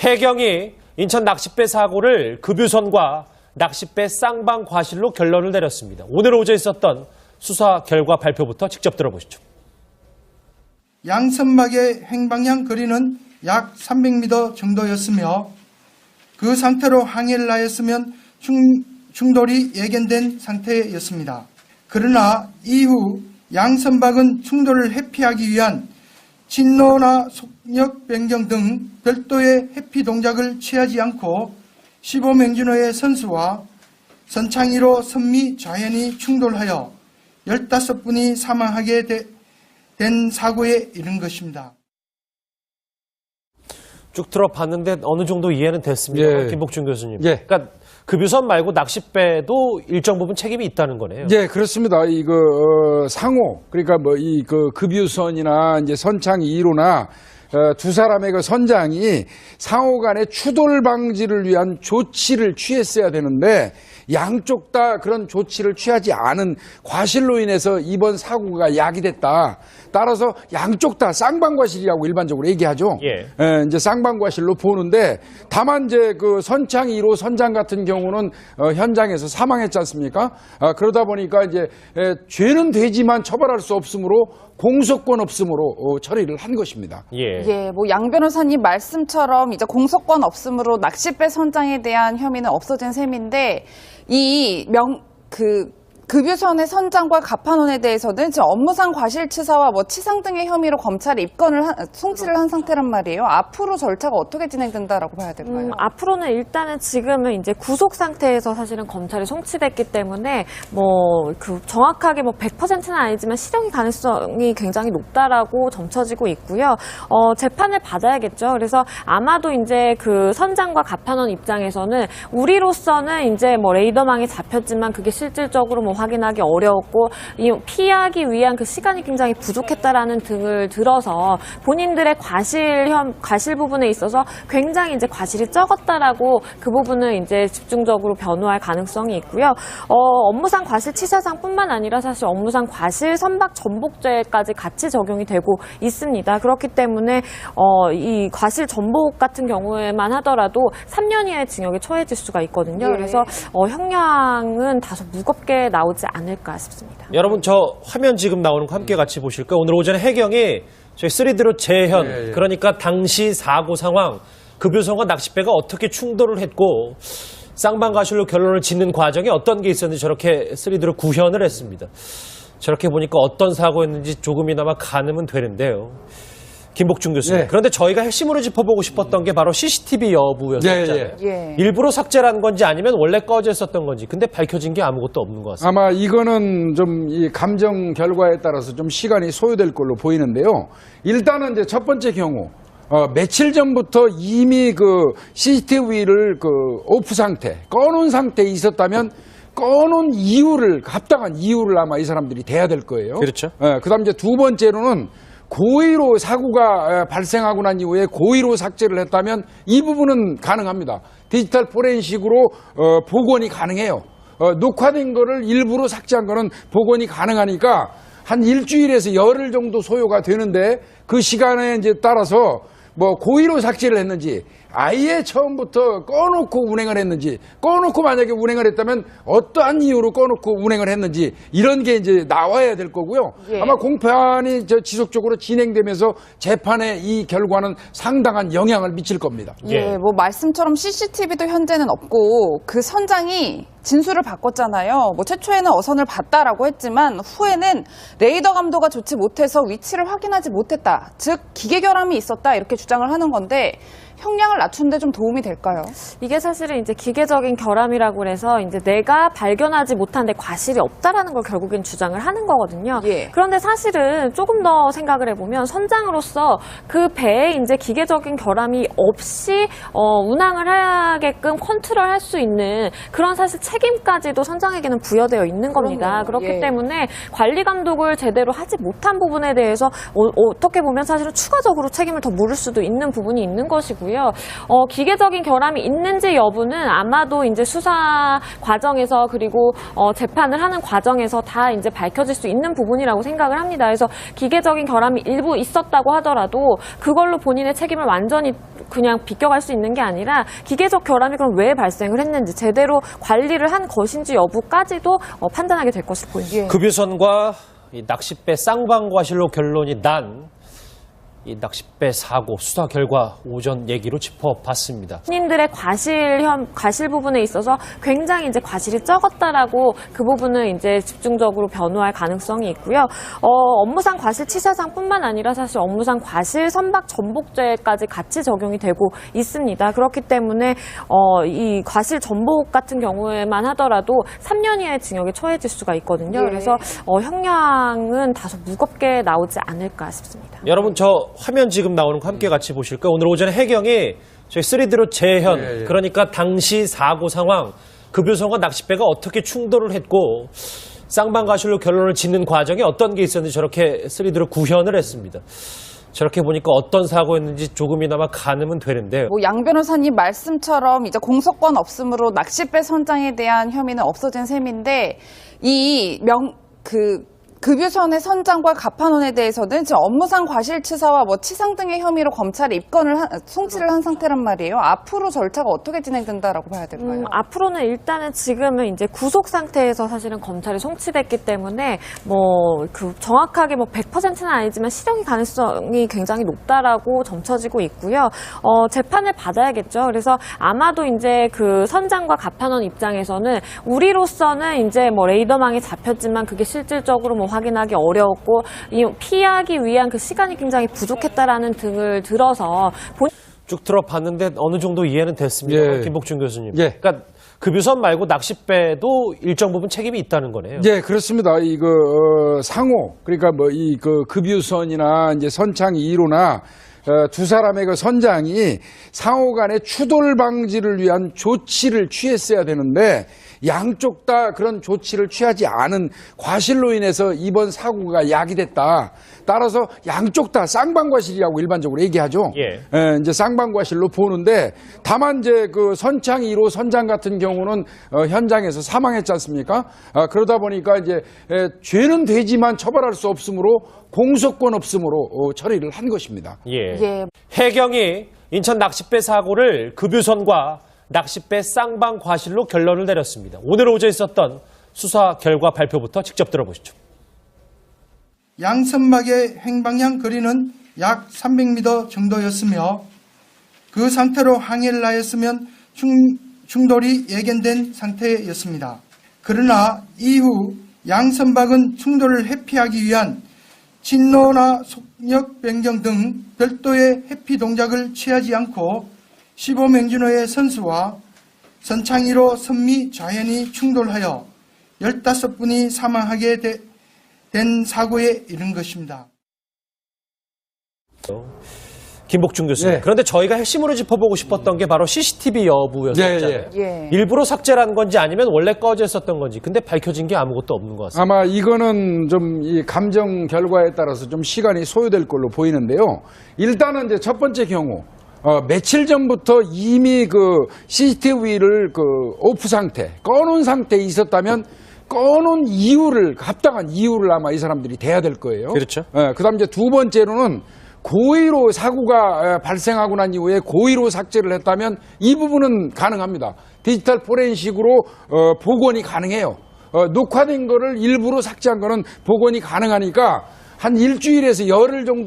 해경이 인천 낚싯배 사고를 급유선과 낚싯배 쌍방 과실로 결론을 내렸습니다. 오늘 오전 있었던 수사 결과 발표부터 직접 들어보시죠. 양선박의 횡방향 거리는 약 300m 정도였으며 그 상태로 항해를 하였으면 충돌이 예견된 상태였습니다. 그러나 이후 양선박은 충돌을 회피하기 위한 진로나 속력 변경 등 별도의 회피 동작을 취하지 않고 시범행진호의 선수와 선창위로 선미 좌연이 충돌하여 15분이 사망하게 된 사고에 이른 것입니다. 쭉 들어봤는데 어느 정도 이해는 됐습니다. 예. 김복준 교수님. 예. 그러니까 급유선 말고 낚싯배도 일정 부분 책임이 있다는 거네요. 예, 그렇습니다. 상호, 그러니까 급유선이나 이제 선창 2호나 두 사람의 그 선장이 상호 간의 추돌 방지를 위한 조치를 취했어야 되는데 양쪽 다 그런 조치를 취하지 않은 과실로 인해서 이번 사고가 야기됐다. 따라서 양쪽 다 쌍방과실이라고 일반적으로 얘기하죠. 예. 이제 쌍방과실로 보는데 다만 이제 그 선창 1호 선장 같은 경우는 현장에서 사망했지 않습니까? 그러다 보니까 이제 죄는 되지만 처벌할 수 없으므로 공소권 없음으로 처리를 한 것입니다. 예. 예, 뭐 양 변호사님 말씀처럼 이제 공소권 없음으로 낚싯배 선장에 대한 혐의는 없어진 셈인데 급유선의 선장과 갑판원에 대해서는 지금 업무상 과실치사와 치상 등의 혐의로 검찰이 송치를 한 상태란 말이에요. 앞으로 절차가 어떻게 진행된다라고 봐야 될까요? 앞으로는 일단은 지금은 이제 구속 상태에서 사실은 검찰이 송치됐기 때문에 정확하게 100%는 아니지만 실형이 가능성이 굉장히 높다라고 점쳐지고 있고요. 재판을 받아야겠죠. 그래서 아마도 이제 그 선장과 갑판원 입장에서는 우리로서는 이제 레이더망이 잡혔지만 그게 실질적으로 확인하기 어려웠고 피하기 위한 그 시간이 굉장히 부족했다라는 등을 들어서 본인들의 과실 부분에 있어서 굉장히 이제 과실이 적었다라고 그 부분을 이제 집중적으로 변호할 가능성이 있고요. 업무상 과실치사상뿐만 아니라 사실 업무상 과실 선박 전복죄까지 같이 적용이 되고 있습니다. 그렇기 때문에 이 과실 전복 같은 경우에만 하더라도 3년 이하의 징역에 처해질 수가 있거든요. 예. 그래서 형량은 다소 무겁게 나오지 않을까 싶습니다. 여러분 저 화면 지금 나오는 거 함께 같이 보실까요? 오늘 오전에 해경이 저희 3D로 재현, 그러니까 당시 사고 상황, 급유선과 낚싯배가 어떻게 충돌을 했고 쌍방과실로 결론을 짓는 과정에 어떤 게 있었는지 저렇게 3D로 구현을 했습니다. 저렇게 보니까 어떤 사고였는지 조금이나마 가늠은 되는데요. 김복준 교수님. 예. 그런데 저희가 핵심으로 짚어보고 싶었던 게 바로 CCTV 여부였었잖아요. 예. 일부러 삭제한 건지 아니면 원래 꺼져 있었던 건지. 근데 밝혀진 게 아무것도 없는 것 같습니다. 아마 이거는 좀 이 감정 결과에 따라서 좀 시간이 소요될 걸로 보이는데요. 일단은 이제 첫 번째 경우 며칠 전부터 이미 그 CCTV를 오프 상태, 꺼놓은 상태에 있었다면 꺼놓은 이유를 합당한 이유를 아마 이 사람들이 대야 될 거예요. 그렇죠. 그다음 이제 두 번째로는 고의로 사고가 발생하고 난 이후에 고의로 삭제를 했다면 이 부분은 가능합니다. 디지털 포렌식으로 복원이 가능해요. 녹화된 거를 일부러 삭제한 거는 복원이 가능하니까 한 일주일에서 열흘 정도 소요가 되는데 그 시간에 이제 따라서 고의로 삭제를 했는지 아예 처음부터 꺼놓고 운행을 했는지 꺼놓고 만약에 운행을 했다면 어떠한 이유로 꺼놓고 운행을 했는지 이런 게 이제 나와야 될 거고요. 예. 아마 공판이 지속적으로 진행되면서 재판에 이 결과는 상당한 영향을 미칠 겁니다. 예, 말씀처럼 CCTV도 현재는 없고 그 선장이 진술을 바꿨잖아요. 최초에는 어선을 봤다라고 했지만 후에는 레이더 감도가 좋지 못해서 위치를 확인하지 못했다. 즉 기계 결함이 있었다 이렇게 주장을 하는 건데 형량을 낮추는데 좀 도움이 될까요? 이게 사실은 이제 기계적인 결함이라고 해서 이제 내가 발견하지 못한데 과실이 없다라는 걸 결국엔 주장을 하는 거거든요. 예. 그런데 사실은 조금 더 생각을 해보면 선장으로서 그 배에 이제 기계적인 결함이 없이 운항을 하게끔 컨트롤할 수 있는 그런 사실 책임까지도 선장에게는 부여되어 있는 겁니다. 그럼요. 그렇기 예. 때문에 관리 감독을 제대로 하지 못한 부분에 대해서 어떻게 보면 사실은 추가적으로 책임을 더 물을 수도 있는 부분이 있는 것이고 있고요. 기계적인 결함이 있는지 여부는 아마도 이제 수사 과정에서 그리고 재판을 하는 과정에서 다 이제 밝혀질 수 있는 부분이라고 생각을 합니다. 그래서 기계적인 결함이 일부 있었다고 하더라도 그걸로 본인의 책임을 완전히 그냥 비껴갈 수 있는 게 아니라 기계적 결함이 그럼 왜 발생을 했는지 제대로 관리를 한 것인지 여부까지도 판단하게 될 것으로 보입니다. 급유선과 이 낚싯배 쌍방과실로 결론이 난 이 낚싯배 사고 수사 결과 오전 얘기로 짚어봤습니다. 본인들의 과실 부분에 있어서 굉장히 이제 과실이 적었다라고 그 부분을 이제 집중적으로 변호할 가능성이 있고요. 업무상 과실치사상뿐만 아니라 사실 업무상 과실 선박 전복죄까지 같이 적용이 되고 있습니다. 그렇기 때문에 이 과실 전복 같은 경우에만 하더라도 3년 이하의 징역에 처해질 수가 있거든요. 예. 그래서 형량은 다소 무겁게 나오지 않을까 싶습니다. 여러분 저 화면 지금 나오는 거 함께 같이 보실까요? 오늘 오전에 해경이 저희 3D로 재현, 그러니까 당시 사고 상황, 급유선과 낚싯배가 어떻게 충돌을 했고 쌍방과실로 결론을 짓는 과정에 어떤 게 있었는지 저렇게 3D로 구현을 했습니다. 저렇게 보니까 어떤 사고였는지 조금이나마 가늠은 되는데 뭐 양 변호사님 말씀처럼 이제 공소권 없음으로 낚싯배 선장에 대한 혐의는 없어진 셈인데 급유선의 선장과 갑판원에 대해서는 지금 업무상 과실치사와 뭐 치상 등의 혐의로 검찰에 송치를 한 상태란 말이에요. 앞으로 절차가 어떻게 진행된다라고 봐야 될까요? 앞으로는 일단은 지금은 이제 구속 상태에서 사실은 검찰에 송치됐기 때문에 뭐 정확하게 100%는 아니지만 실형이 가능성이 굉장히 높다라고 점쳐지고 있고요. 재판을 받아야겠죠. 그래서 아마도 이제 그 선장과 갑판원 입장에서는 우리로서는 이제 뭐 레이더망에 잡혔지만 그게 실질적으로 뭐 확인하기 어려웠고 피하기 위한 그 시간이 굉장히 부족했다라는 등을 들어서 쭉 들어봤는데 어느 정도 이해는 됐습니다. 예. 김복준 교수님. 예. 그러니까 급유선 말고 낚싯배도 일정 부분 책임이 있다는 거네요. 예, 그렇습니다. 상호, 그러니까 급유선이나 이제 선창 2호나 두 사람의 그 선장이 상호 간의 추돌 방지를 위한 조치를 취했어야 되는데 양쪽 다 그런 조치를 취하지 않은 과실로 인해서 이번 사고가 야기됐다. 따라서 양쪽 다 쌍방과실이라고 일반적으로 얘기하죠. 예. 이제 쌍방과실로 보는데 다만 이제 그 선창 1호 선장 같은 경우는 현장에서 사망했지 않습니까? 그러다 보니까 이제 죄는 되지만 처벌할 수 없으므로 공소권 없음으로 처리를 한 것입니다. 예. 예. 해경이 인천 낚싯배 사고를 급유선과 낚싯배 쌍방 과실로 결론을 내렸습니다. 오늘 오전 있었던 수사 결과 발표부터 직접 들어보시죠. 양선박의 횡방향 거리는 약 300m 정도였으며 그 상태로 항해를 하였으면 충돌이 예견된 상태였습니다. 그러나 이후 양선박은 충돌을 회피하기 위한 진로나 속력 변경 등 별도의 회피 동작을 취하지 않고 15맹준호의 선수와 선창1호 선미 좌현이 충돌하여 15분이 사망하게 된 사고에 이른 것입니다. 김복준 교수님. 예. 그런데 저희가 핵심으로 짚어보고 싶었던 게 바로 CCTV 여부였잖아요. 예. 일부러 삭제한 건지 아니면 원래 꺼져 있었던 건지. 근데 밝혀진 게 아무것도 없는 것 같습니다. 아마 이거는 좀 이 감정 결과에 따라서 좀 시간이 소요될 걸로 보이는데요. 일단은 이제 첫 번째 경우 며칠 전부터 이미 그 CCTV를 오프 상태, 꺼놓은 상태에 있었다면 꺼놓은 이유를, 합당한 이유를 아마 이 사람들이 대야 될 거예요. 그렇죠. 그 다음 이제 두 번째로는 고의로 사고가 발생하고 난 이후에 고의로 삭제를 했다면 이 부분은 가능합니다. 디지털 포렌식으로 복원이 가능해요. 녹화된 거를 일부러 삭제한 거는 복원이 가능하니까 한 일주일에서 열흘 정도